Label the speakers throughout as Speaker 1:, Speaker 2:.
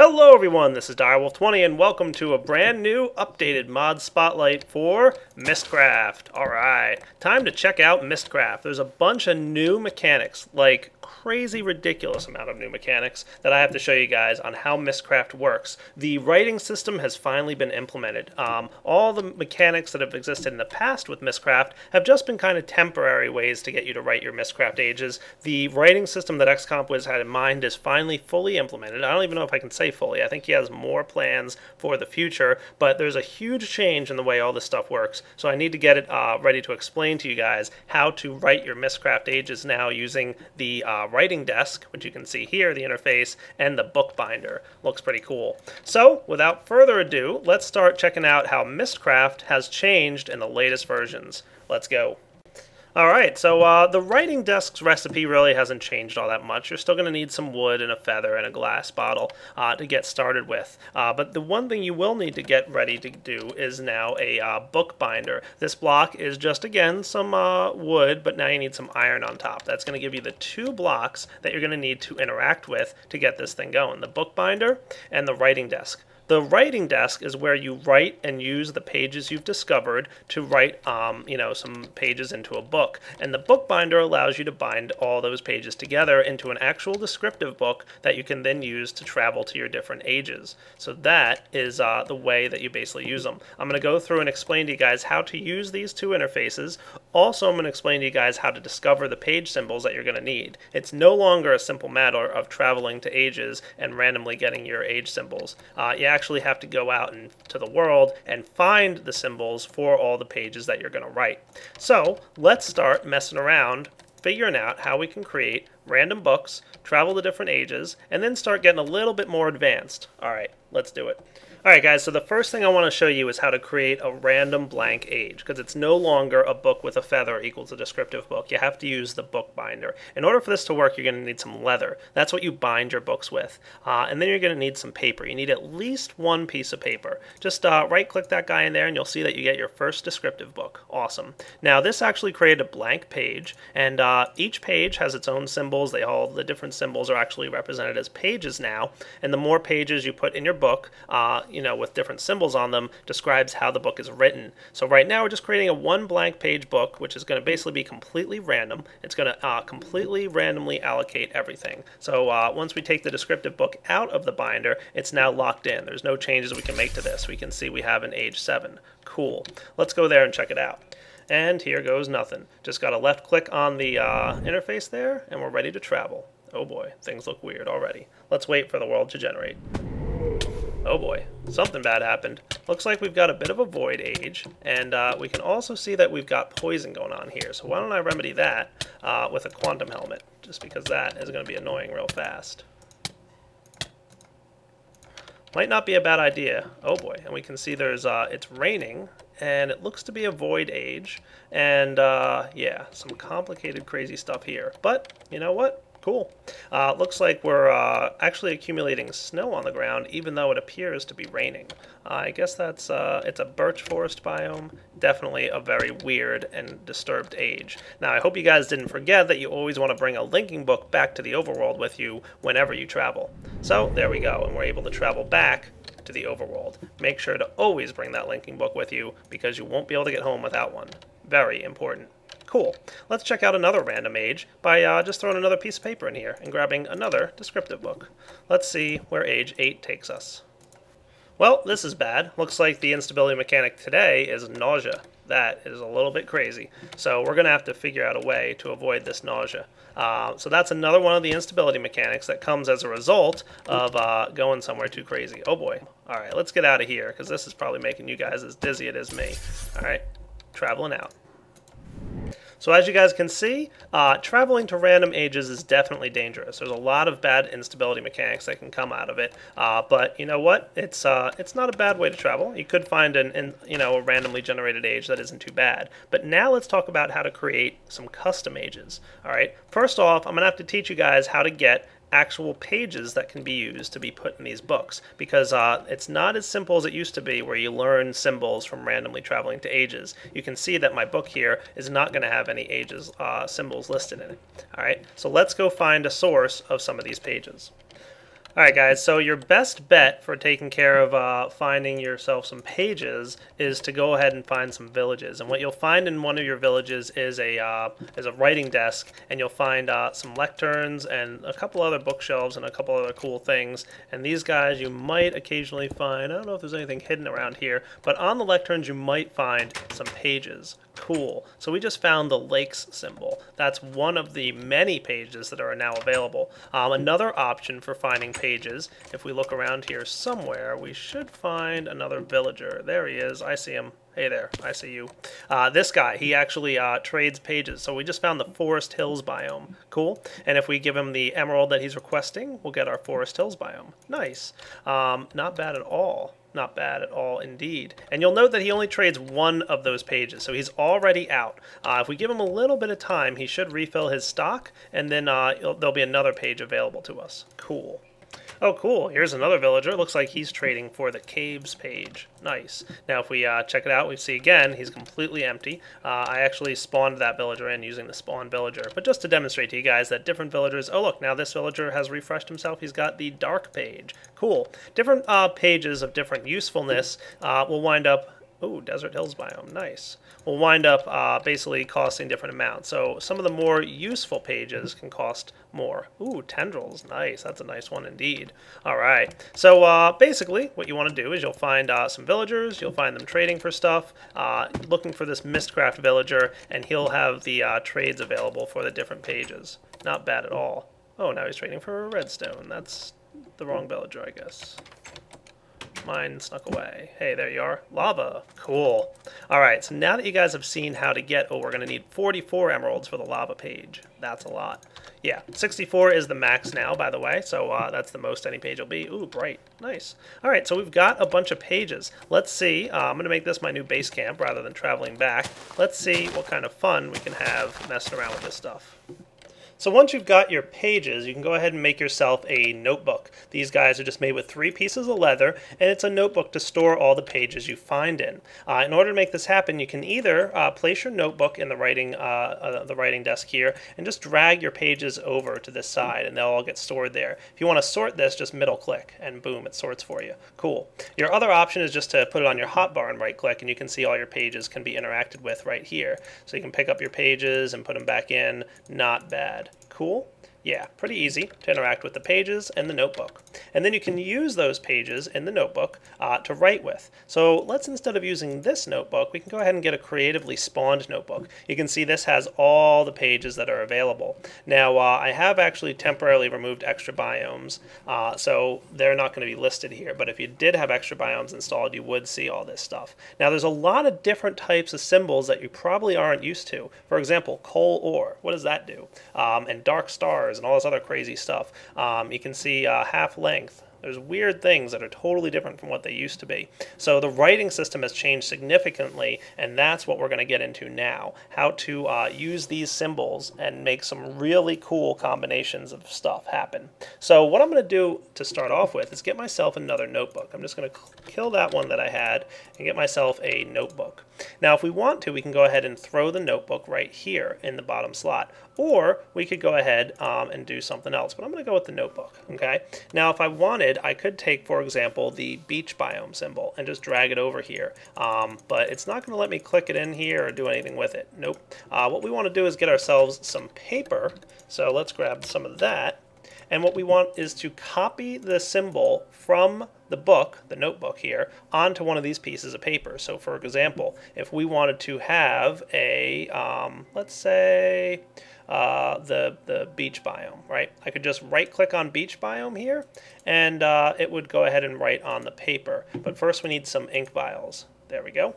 Speaker 1: Hello everyone, this is Direwolf20 and welcome to a brand new updated mod spotlight for Mystcraft. Alright, time to check out Mystcraft. There's a bunch of new mechanics, like crazy ridiculous amount of new mechanics that I have to show you guys on how Mystcraft works. The writing system has finally been implemented. All the mechanics that have existed in the past with Mystcraft have just been kind of temporary ways to get you to write your Mystcraft ages. The writing system that XCompWiz had in mind is finally fully implemented. I don't even know if I can say fully. I think he has more plans for the future, but there's a huge change in the way all this stuff works. So I need to get it ready to explain to you guys how to write your Mystcraft ages now using the writing desk, which you can see here, the interface, and the bookbinder. Looks pretty cool. So without further ado, let's start checking out how Mystcraft has changed in the latest versions. Let's go. Alright, so the writing desk's recipe really hasn't changed all that much. You're still going to need some wood and a feather and a glass bottle to get started with. But the one thing you will need to get ready to do is now a bookbinder. This block is just, again, some wood, but now you need some iron on top. That's going to give you the two blocks that you're going to need to interact with to get this thing going. The bookbinder and the writing desk. The writing desk is where you write and use the pages you've discovered to write, some pages into a book. And the bookbinder allows you to bind all those pages together into an actual descriptive book that you can then use to travel to your different ages. So that is the way that you basically use them. I'm going to go through and explain to you guys how to use these two interfaces. Also, I'm going to explain to you guys how to discover the page symbols that you're going to need. It's no longer a simple matter of traveling to ages and randomly getting your age symbols. You actually have to go out into the world and find the symbols for all the pages that you're going to write. So let's start messing around, figuring out how we can create random books, travel to different ages, and then start getting a little bit more advanced. Alright, let's do it. Alright guys, so the first thing I want to show you is how to create a random blank age, because it's no longer a book with a feather equals a descriptive book. You have to use the bookbinder. In order for this to work, you're going to need some leather. That's what you bind your books with. And then you're going to need some paper. You need at least one piece of paper. Just right-click that guy in there and you'll see that you get your first descriptive book. Awesome. Now this actually created a blank page, and each page has its own symbols. The different symbols are actually represented as pages now, and the more pages you put in your book, with different symbols on them, describes how the book is written. So right now we're just creating a one blank page book, which is going to basically be completely random. It's going to completely randomly allocate everything. So once we take the descriptive book out of the binder, it's now locked in. There's no changes we can make to this. We can see we have an age 7. Cool. Let's go there and check it out. And here goes nothing. Just got to left click on the interface there, and we're ready to travel. Oh boy, things look weird already. Let's wait for the world to generate. Oh boy, something bad happened. Looks like we've got a bit of a void age, and we can also see that we've got poison going on here. So why don't I remedy that with a quantum helmet, just because that is going to be annoying real fast. Might not be a bad idea. Oh boy, and we can see there's it's raining, and it looks to be a void age, and yeah, some complicated crazy stuff here. But you know what? Cool. Looks like we're actually accumulating snow on the ground, even though it appears to be raining. I guess that's it's a birch forest biome. Definitely a very weird and disturbed age. Now, I hope you guys didn't forget that you always want to bring a linking book back to the overworld with you whenever you travel. So there we go, and we're able to travel back to the overworld. Make sure to always bring that linking book with you, because you won't be able to get home without one. Very important. Cool. Let's check out another random age by just throwing another piece of paper in here and grabbing another descriptive book. Let's see where age 8 takes us. Well, this is bad. Looks like the instability mechanic today is nausea. That is a little bit crazy. So we're going to have to figure out a way to avoid this nausea. So that's another one of the instability mechanics that comes as a result of going somewhere too crazy. Oh boy. Alright, let's get out of here, because this is probably making you guys as dizzy as me. Alright, traveling out. So as you guys can see, traveling to random ages is definitely dangerous. There's a lot of bad instability mechanics that can come out of it. But you know what? It's not a bad way to travel. You could find a randomly generated age that isn't too bad. But now let's talk about how to create some custom ages. All right. First off, I'm gonna have to teach you guys how to get actual pages that can be used to be put in these books, because it's not as simple as it used to be where you learn symbols from randomly traveling to ages. You can see that my book here is not going to have any ages symbols listed in it. Alright, so let's go find a source of some of these pages. Alright guys, so your best bet for taking care of finding yourself some pages is to go ahead and find some villages. And what you'll find in one of your villages is a writing desk, and you'll find some lecterns and a couple other bookshelves and a couple other cool things. And these guys you might occasionally find, I don't know if there's anything hidden around here, but on the lecterns you might find some pages. Cool. So we just found the lakes symbol. That's one of the many pages that are now available. Another option for finding pages, if we look around here somewhere, we should find another villager. There he is. I see him. Hey there, I see you. This guy, he actually trades pages. So we just found the Forest Hills biome. Cool. And if we give him the emerald that he's requesting, we'll get our Forest Hills biome. Nice. Not bad at all. Not bad at all indeed. And you'll note that he only trades one of those pages, so he's already out. If we give him a little bit of time, he should refill his stock, and then there'll be another page available to us. Cool. Oh, cool. Here's another villager. Looks like he's trading for the caves page. Nice. Now, if we check it out, we see again, he's completely empty. I actually spawned that villager in using the spawn villager. But just to demonstrate to you guys that different villagers... Oh, look, now this villager has refreshed himself. He's got the dark page. Cool. Different pages of different usefulness will wind up... Ooh, Desert Hills biome, nice. Will wind up basically costing different amounts. So some of the more useful pages can cost more. Ooh, tendrils, nice. That's a nice one indeed. All right. So basically what you want to do is you'll find some villagers. You'll find them trading for stuff, looking for this Mystcraft villager, and he'll have the trades available for the different pages. Not bad at all. Oh, now he's trading for a redstone. That's the wrong villager, I guess. Mine snuck away. Hey, there you are. Lava. Cool. Alright, so now that you guys have seen how to get... Oh, we're going to need 44 emeralds for the lava page. That's a lot. Yeah, 64 is the max now, by the way, so that's the most any page will be. Ooh, bright. Nice. Alright, so we've got a bunch of pages. Let's see. I'm going to make this my new base camp rather than traveling back. Let's see what kind of fun we can have messing around with this stuff. So once you've got your pages, you can go ahead and make yourself a notebook. These guys are just made with 3 pieces of leather, and it's a notebook to store all the pages you find in. In order to make this happen, you can either place your notebook in the writing desk here, and just drag your pages over to this side, and they'll all get stored there. If you want to sort this, just middle click, and boom, it sorts for you. Cool. Your other option is just to put it on your hotbar and right click, and you can see all your pages can be interacted with right here. So you can pick up your pages and put them back in. Not bad. Cool. Yeah, pretty easy to interact with the pages and the notebook. And then you can use those pages in the notebook to write with. So let's, instead of using this notebook, we can go ahead and get a creatively spawned notebook. You can see this has all the pages that are available. Now, I have actually temporarily removed extra biomes, so they're not going to be listed here. But if you did have extra biomes installed, you would see all this stuff. Now, there's a lot of different types of symbols that you probably aren't used to. For example, coal ore. What does that do? And dark stars and all this other crazy stuff. You can see half length. There's weird things that are totally different from what they used to be. So the writing system has changed significantly, and that's what we're going to get into now. How to use these symbols and make some really cool combinations of stuff happen. So what I'm going to do to start off with is get myself another notebook. I'm just going to kill that one that I had and get myself a notebook. Now if we want to, we can go ahead and throw the notebook right here in the bottom slot. Or we could go ahead and do something else. But I'm going to go with the notebook. Okay. Now if I wanted, I could take, for example, the beach biome symbol and just drag it over here. But it's not going to let me click it in here or do anything with it. Nope. What we want to do is get ourselves some paper. So let's grab some of that. And what we want is to copy the symbol from the book, the notebook here, onto one of these pieces of paper. So for example, if we wanted to have a, let's say, the beach biome, right? I could just right click on beach biome here, and it would go ahead and write on the paper. But first we need some ink vials. There we go.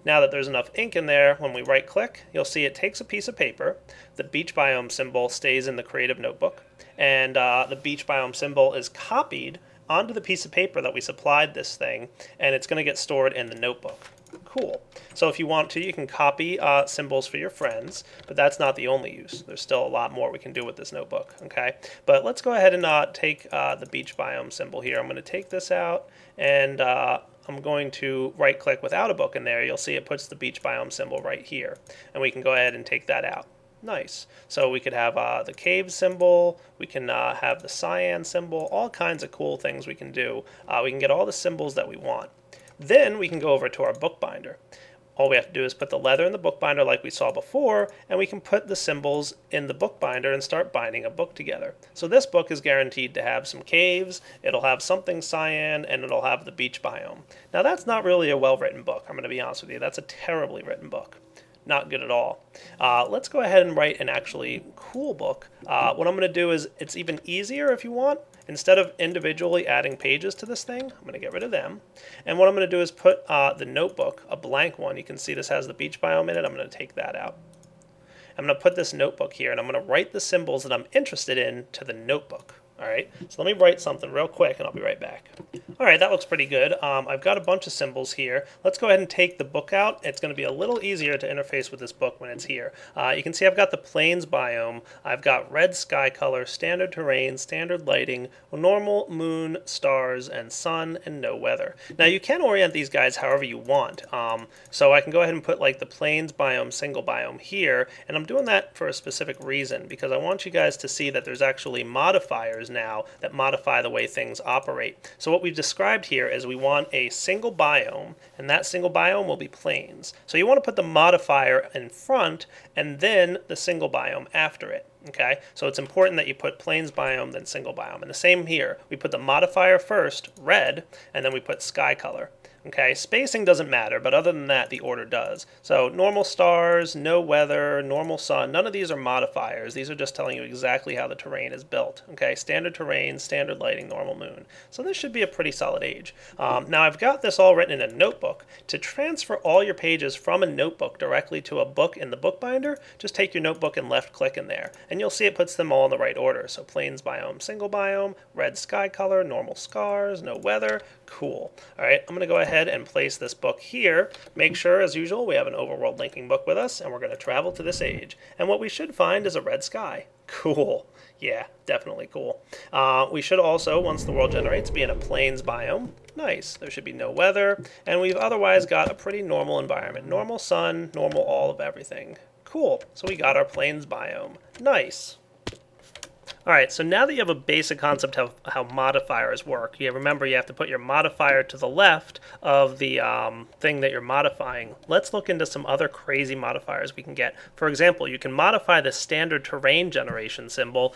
Speaker 1: Now that there's enough ink in there, when we right click, you'll see it takes a piece of paper, the beach biome symbol stays in the creative notebook, and the beach biome symbol is copied onto the piece of paper that we supplied this thing, and it's going to get stored in the notebook. Cool. So if you want to, you can copy symbols for your friends, but that's not the only use. There's still a lot more we can do with this notebook, okay? But let's go ahead and take the beach biome symbol here. I'm going to take this out, and I'm going to right-click without a book in there. You'll see it puts the beach biome symbol right here, and we can go ahead and take that out. Nice. So we could have the cave symbol, we can have the cyan symbol, all kinds of cool things we can do. We can get all the symbols that we want. Then we can go over to our bookbinder. All we have to do is put the leather in the bookbinder like we saw before, and we can put the symbols in the bookbinder and start binding a book together. So this book is guaranteed to have some caves, it'll have something cyan, and it'll have the beach biome. Now that's not really a well-written book, I'm going to be honest with you. That's a terribly written book. Not good at all. Let's go ahead and write an actually cool book. What I'm going to do is, it's even easier if you want. Instead of individually adding pages to this thing, I'm going to get rid of them. And what I'm going to do is put the notebook, a blank one. You can see this has the beach biome in it. I'm going to take that out. I'm going to put this notebook here, and I'm going to write the symbols that I'm interested in to the notebook. All right, so let me write something real quick and I'll be right back. All right, that looks pretty good. I've got a bunch of symbols here. Let's go ahead and take the book out. It's going to be a little easier to interface with this book when it's here. You can see I've got the plains biome. I've got red sky color, standard terrain, standard lighting, normal, moon, stars, and sun, and no weather. Now you can orient these guys however you want. So I can go ahead and put like the plains biome, single biome here, and I'm doing that for a specific reason because I want you guys to see that there's actually modifiers now that modify the way things operate. So what we've described here is we want a single biome, and that single biome will be plains. So you want to put the modifier in front and then the single biome after it. Okay, so it's important that you put plains biome, then single biome. And the same here. We put the modifier first, red, and then we put sky color. Okay, spacing doesn't matter, but other than that, the order does. So normal stars, no weather, normal sun, none of these are modifiers. These are just telling you exactly how the terrain is built. Okay, standard terrain, standard lighting, normal moon. So this should be a pretty solid age. Now I've got this all written in a notebook. To transfer all your pages from a notebook directly to a book in the bookbinder, just take your notebook and left click in there, and you'll see it puts them all in the right order. So plains biome, single biome, red sky color, normal stars, no weather. Cool. All right, I'm going to go ahead and place this book here. Make sure, as usual, we have an overworld linking book with us, and we're going to travel to this age. And what we should find is a red sky. Cool. Yeah, definitely cool. We should also, once the world generates, be in a plains biome. Nice. There should be no weather. And we've otherwise got a pretty normal environment. Normal sun, normal all of everything. Cool. So we got our plains biome. Nice. Alright, so now that you have a basic concept of how modifiers work, you remember you have to put your modifier to the left of the thing that you're modifying. Let's look into some other crazy modifiers we can get. For example, you can modify the standard terrain generation symbol,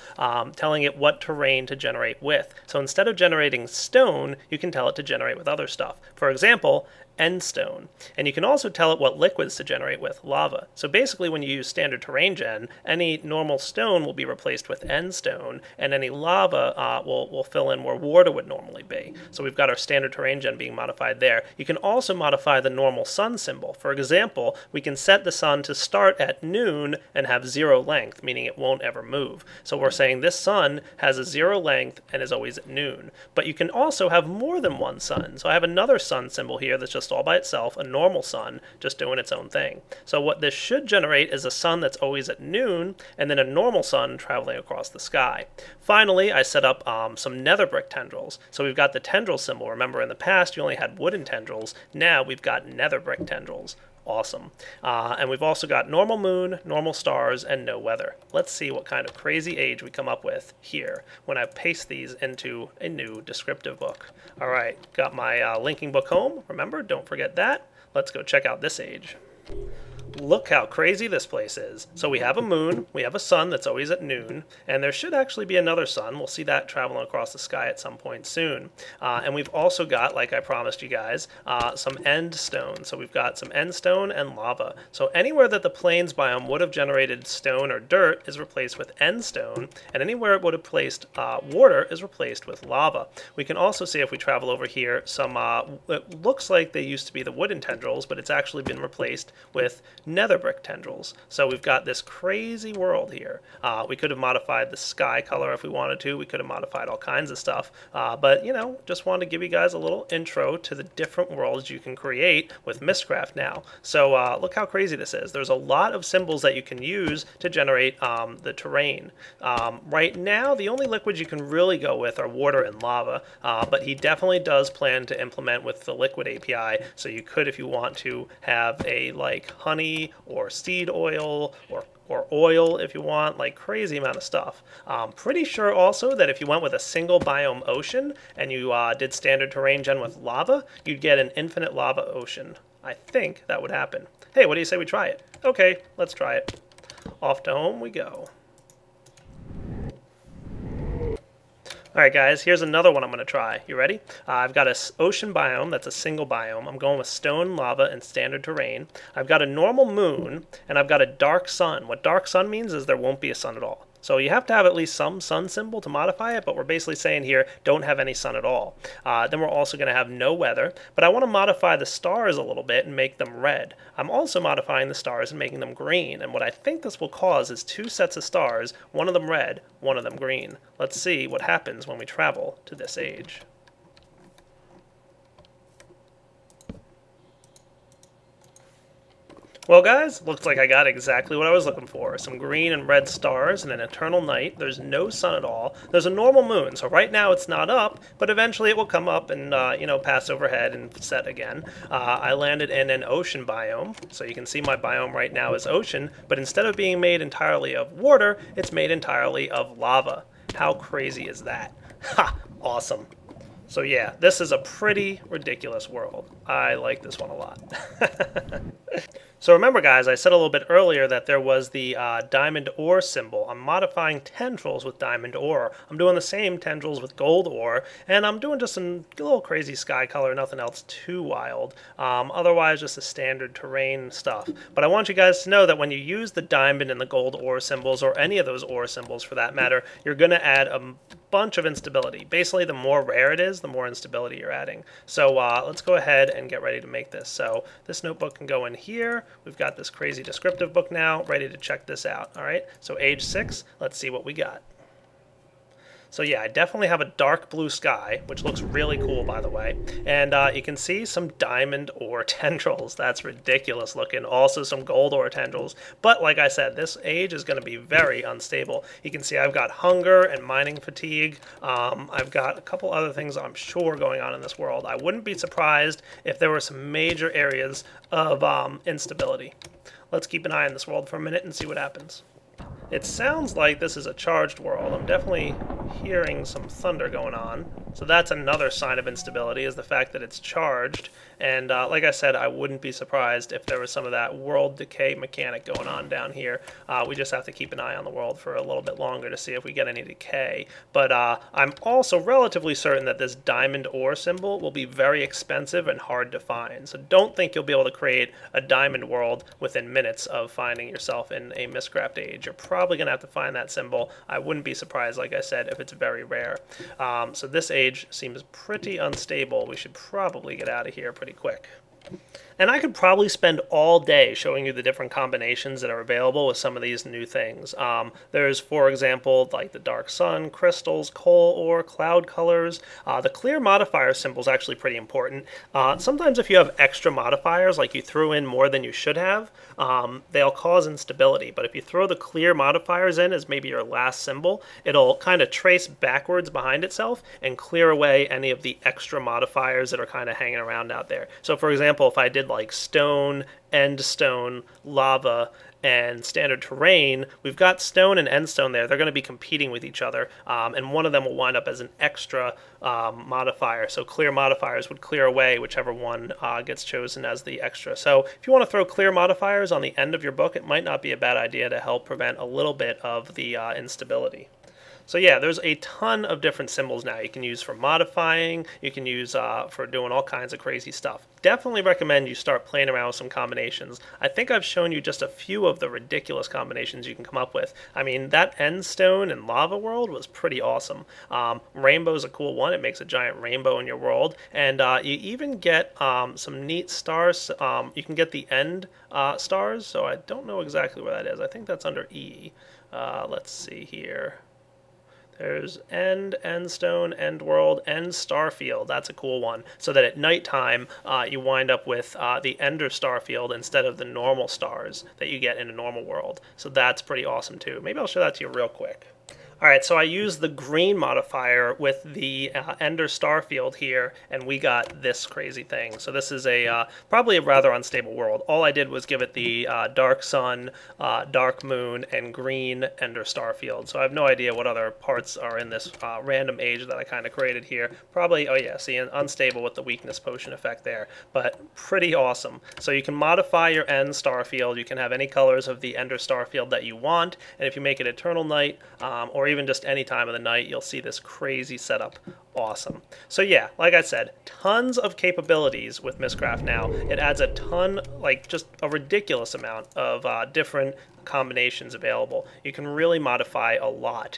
Speaker 1: telling it what terrain to generate with. So instead of generating stone, you can tell it to generate with other stuff. For example, end stone. And you can also tell it what liquids to generate with, lava. So basically when you use standard terrain gen, any normal stone will be replaced with end stone, and any lava will fill in where water would normally be. So we've got our standard terrain gen being modified there. You can also modify the normal sun symbol. For example, we can set the sun to start at noon and have 0 length, meaning it won't ever move. So we're saying this sun has a 0 length and is always at noon. But you can also have more than one sun. So I have another sun symbol here that's just all by itself, a normal sun, just doing its own thing. So what this should generate is a sun that's always at noon, and then a normal sun traveling across the sky. Finally, I set up some nether brick tendrils. So we've got the tendril symbol. Remember, in the past, you only had wooden tendrils. Now we've got nether brick tendrils. Awesome. And we've also got normal moon, normal stars, and no weather. Let's see what kind of crazy age we come up with here when I paste these into a new descriptive book. All right, got my linking book home. Remember, don't forget that. Let's go check out this age. Look how crazy this place is. So we have a moon, we have a sun that's always at noon, and there should actually be another sun. We'll see that traveling across the sky at some point soon. And we've also got, like I promised you guys, some end stone. So we've got some end stone and lava. So anywhere that the plains biome would have generated stone or dirt is replaced with end stone, and anywhere it would have placed water is replaced with lava. We can also see, if we travel over here, some, it looks like they used to be the wooden tendrils, but it's actually been replaced with nether brick tendrils. So we've got this crazy world here. We could have modified the sky color if we wanted to. We could have modified all kinds of stuff. But, you know, just wanted to give you guys a little intro to the different worlds you can create with Mystcraft now. So look how crazy this is. There's a lot of symbols that you can use to generate the terrain. Right now, the only liquids you can really go with are water and lava. But he definitely does plan to implement with the liquid API. So you could, if you want to, have a like honey or seed oil or oil if you want, like crazy amount of stuff. Pretty sure also that if you went with a single biome ocean and you did standard terrain gen with lava, you'd get an infinite lava ocean. I think that would happen. Hey, what do you say we try it? Okay, let's try it. Off to home we go. Alright guys, here's another one I'm going to try. You ready? I've got an ocean biome that's a single biome. I'm going with stone, lava, and standard terrain. I've got a normal moon, and I've got a dark sun. What dark sun means is there won't be a sun at all. So you have to have at least some sun symbol to modify it, but we're basically saying here, don't have any sun at all. Then we're also going to have no weather, but I want to modify the stars a little bit and make them red. I'm also modifying the stars and making them green, and what I think this will cause is two sets of stars, one of them red, one of them green. Let's see what happens when we travel to this age. Well guys, looks like I got exactly what I was looking for. Some green and red stars and an eternal night. There's no sun at all. There's a normal moon, so right now it's not up, but eventually it will come up and pass overhead and set again. I landed in an ocean biome, so you can see my biome right now is ocean, but instead of being made entirely of water, it's made entirely of lava. How crazy is that? Ha! Awesome. So yeah, this is a pretty ridiculous world. I like this one a lot. So remember guys, I said a little bit earlier that there was the diamond ore symbol. I'm modifying tendrils with diamond ore. I'm doing the same tendrils with gold ore, and I'm doing just a little crazy sky color, nothing else too wild. Otherwise, just the standard terrain stuff. But I want you guys to know that when you use the diamond and the gold ore symbols, or any of those ore symbols for that matter, you're going to add a bunch of instability. Basically, the more rare it is, the more instability you're adding. So let's go ahead and get ready to make this. So this notebook can go in here. We've got this crazy descriptive book now, ready to check this out. All right, so age 6, let's see what we got. So yeah, I definitely have a dark blue sky, which looks really cool, by the way. And you can see some diamond ore tendrils. That's ridiculous looking. Also some gold ore tendrils. But like I said, this age is going to be very unstable. You can see I've got hunger and mining fatigue. I've got a couple other things I'm sure going on in this world. I wouldn't be surprised if there were some major areas of instability. Let's keep an eye on this world for a minute and see what happens. It sounds like this is a charged world. I'm definitely hearing some thunder going on. So that's another sign of instability, is the fact that it's charged. And like I said, I wouldn't be surprised if there was some of that world decay mechanic going on down here. We just have to keep an eye on the world for a little bit longer to see if we get any decay. But I'm also relatively certain that this diamond ore symbol will be very expensive and hard to find. So don't think you'll be able to create a diamond world within minutes of finding yourself in a Mystcraft age. You're probably going to have to find that symbol. I wouldn't be surprised, like I said, if it's very rare. So this age seems pretty unstable. We should probably get out of here pretty quick. And I could probably spend all day showing you the different combinations that are available with some of these new things. There's, for example, like the dark sun, crystals, coal ore, cloud colors. The clear modifier symbol is actually pretty important. Sometimes if you have extra modifiers, like you threw in more than you should have, they'll cause instability. But if you throw the clear modifiers in as maybe your last symbol, it'll kind of trace backwards behind itself and clear away any of the extra modifiers that are kind of hanging around out there. So for example, if I did like stone, end stone, lava, and standard terrain, we've got stone and end stone there. They're going to be competing with each other, and one of them will wind up as an extra modifier. So clear modifiers would clear away whichever one gets chosen as the extra. So if you want to throw clear modifiers on the end of your book, it might not be a bad idea to help prevent a little bit of the instability. So yeah, there's a ton of different symbols now you can use for modifying, you can use for doing all kinds of crazy stuff. Definitely recommend you start playing around with some combinations. I think I've shown you just a few of the ridiculous combinations you can come up with. I mean, that end stone and lava world was pretty awesome. Rainbow's a cool one. It makes a giant rainbow in your world. And you even get some neat stars. You can get the end stars, so I don't know exactly where that is. I think that's under E. Let's see here. There's end stone, end world, end star field. That's a cool one. So that at nighttime, you wind up with the ender star field instead of the normal stars that you get in a normal world. So that's pretty awesome too. Maybe I'll show that to you real quick. All right, so I used the green modifier with the Ender star field here, and we got this crazy thing. So this is probably a rather unstable world. All I did was give it the dark sun, dark moon, and green Ender star field. So I have no idea what other parts are in this random age that I kind of created here. Probably, oh yeah, see, unstable with the weakness potion effect there, but pretty awesome. So you can modify your End star field. You can have any colors of the Ender star field that you want, and if you make it Eternal Night, or even just any time of the night, you'll see this crazy setup. Awesome. So yeah, like I said, tons of capabilities with Mystcraft now. It adds a ton, like just a ridiculous amount of different combinations available. You can really modify a lot.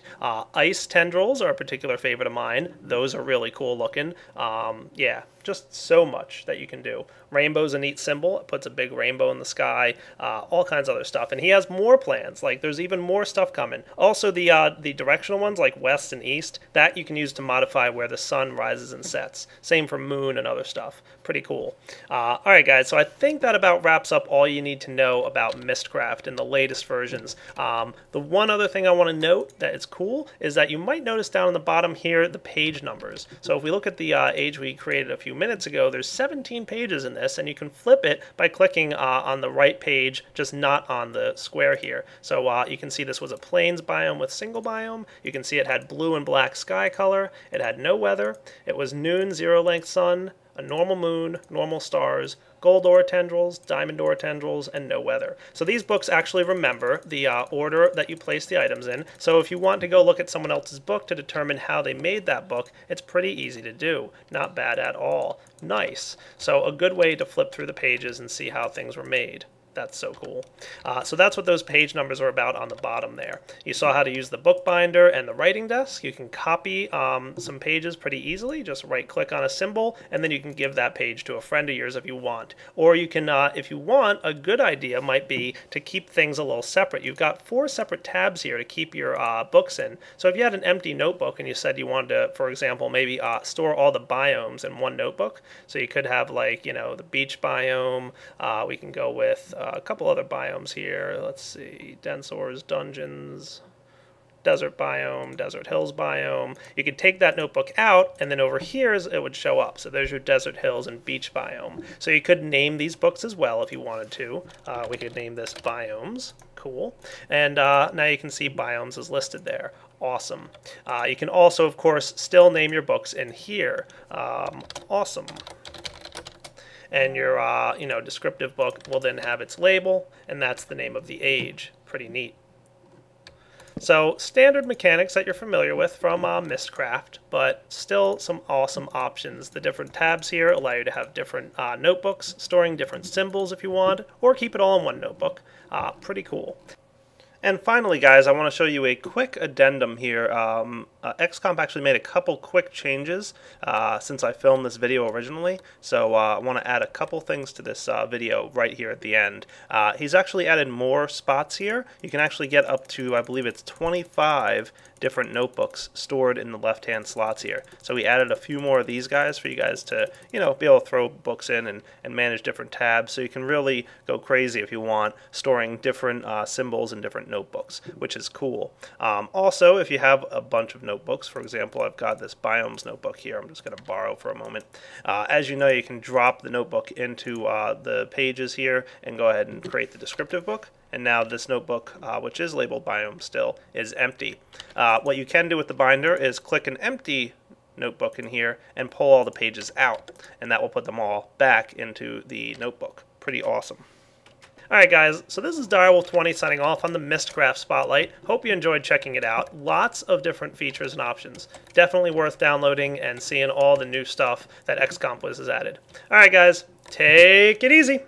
Speaker 1: Ice tendrils are a particular favorite of mine. Those are really cool looking. Yeah, just so much that you can do. Rainbow's a neat symbol. It puts a big rainbow in the sky. All kinds of other stuff. And he has more plans. Like there's even more stuff coming. Also the directional ones like west and east, that you can use to modify where the sun rises and sets. Same for moon and other stuff. Pretty cool. Alright guys, so I think that about wraps up all you need to know about Mystcraft in the latest versions. The one other thing I want to note that is cool is that you might notice down on the bottom here the page numbers. So if we look at the age we created a few minutes ago, there's 17 pages in this, and you can flip it by clicking on the right page, just not on the square here. So you can see this was a plains biome with single biome. You can see it had blue and black sky color. It had no weather. It was noon, zero length sun, a normal moon, normal stars, gold ore tendrils, diamond ore tendrils, and no weather. So these books actually remember the order that you place the items in. So if you want to go look at someone else's book to determine how they made that book, it's pretty easy to do. Not bad at all. Nice. So a good way to flip through the pages and see how things were made. That's so cool. So that's what those page numbers are about on the bottom there. You saw how to use the bookbinder and the writing desk. You can copy some pages pretty easily. Just right-click on a symbol, and then you can give that page to a friend of yours if you want. Or you can, if you want, a good idea might be to keep things a little separate. You've got 4 separate tabs here to keep your books in. So if you had an empty notebook and you said you wanted to, for example, maybe store all the biomes in one notebook, so you could have, like, you know, the beach biome. We can go with a couple other biomes here. Let's see, dense ores, dungeons, desert biome, desert hills biome. You could take that notebook out, and then over here it would show up. So there's your desert hills and beach biome. So you could name these books as well if you wanted to. We could name this biomes. Cool. And now you can see biomes is listed there. Awesome. You can also, of course, still name your books in here. Awesome. And your descriptive book will then have its label, and that's the name of the age. Pretty neat. So standard mechanics that you're familiar with from Mystcraft, but still some awesome options. The different tabs here allow you to have different notebooks, storing different symbols if you want, or keep it all in one notebook. Pretty cool. And finally, guys, I want to show you a quick addendum here. XComp actually made a couple quick changes since I filmed this video originally, so I want to add a couple things to this video right here at the end. He's actually added more spots here. You can actually get up to, I believe it's 25 different notebooks stored in the left-hand slots here. So we added a few more of these guys for you guys to, be able to throw books in and manage different tabs, so you can really go crazy if you want, storing different symbols in different notebooks, which is cool. Also, if you have a bunch of notebooks, for example, I've got this Biomes notebook here I'm just going to borrow for a moment. As you know, you can drop the notebook into the pages here and go ahead and create the descriptive book. And now this notebook, which is labeled Biome still, is empty. What you can do with the binder is click an empty notebook in here and pull all the pages out, and that will put them all back into the notebook. Pretty awesome. Alright guys, so this is Direwolf20 signing off on the Mystcraft Spotlight. Hope you enjoyed checking it out. Lots of different features and options. Definitely worth downloading and seeing all the new stuff that XComp has added. Alright guys, take it easy!